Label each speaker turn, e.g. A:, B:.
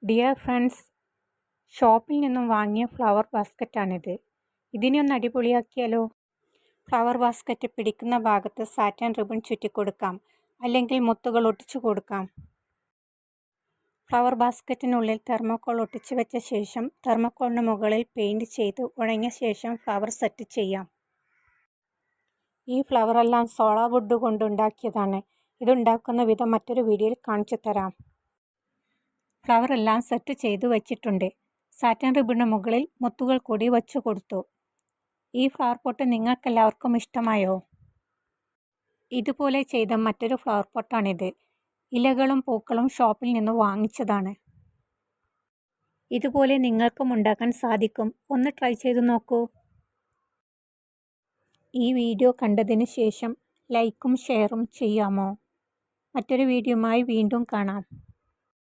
A: Dear friends, ഷോപ്പിൽ നിന്നും വാങ്ങിയ ഫ്ലവർ ബാസ്ക്കറ്റാണിത്. ഇതിനെ ഒന്ന് അടിപൊളിയാക്കിയാലോ? ഫ്ലവർ ബാസ്ക്കറ്റ് പിടിക്കുന്ന ഭാഗത്ത് സാറ്റൻ റിബൺ ചുറ്റിക്കൊടുക്കാം, അല്ലെങ്കിൽ മുത്തുകൾ ഒട്ടിച്ചു കൊടുക്കാം. ഫ്ലവർ ബാസ്ക്കറ്റിനുള്ളിൽ തെർമോക്കോൾ ഒട്ടിച്ചു വെച്ച ശേഷം തെർമോക്കോളിന് മുകളിൽ പെയിൻറ് ചെയ്ത് ഉണങ്ങിയ ശേഷം ഫ്ലവർ സെറ്റ് ചെയ്യാം. ഈ ഫ്ലവറെല്ലാം സോളാ വുഡ് കൊണ്ടുണ്ടാക്കിയതാണ്. ഇതുണ്ടാക്കുന്ന വിധം മറ്റൊരു വീഡിയോയിൽ കാണിച്ചു തരാം. ഫ്ലവർ എല്ലാം സെറ്റ് ചെയ്തു വച്ചിട്ടുണ്ട്. സാറ്റൻ റിബണിന് മുകളിൽ മുത്തുകൾ കൂടി വച്ചു കൊടുത്തു. ഈ ഫ്ലവർ പോട്ട് നിങ്ങൾക്കെല്ലാവർക്കും ഇഷ്ടമായോ? ഇതുപോലെ ചെയ്ത മറ്റൊരു ഫ്ലവർ പോട്ടാണിത്. ഇലകളും പൂക്കളും ഷോപ്പിൽ നിന്ന് വാങ്ങിച്ചതാണ്. ഇതുപോലെ നിങ്ങൾക്കും ഉണ്ടാക്കാൻ സാധിക്കും. ഒന്ന് ട്രൈ ചെയ്തു നോക്കൂ. ഈ വീഡിയോ കണ്ടതിന് ശേഷം ലൈക്കും ഷെയറും ചെയ്യാമോ? മറ്റൊരു വീഡിയോയുമായി വീണ്ടും കാണാം.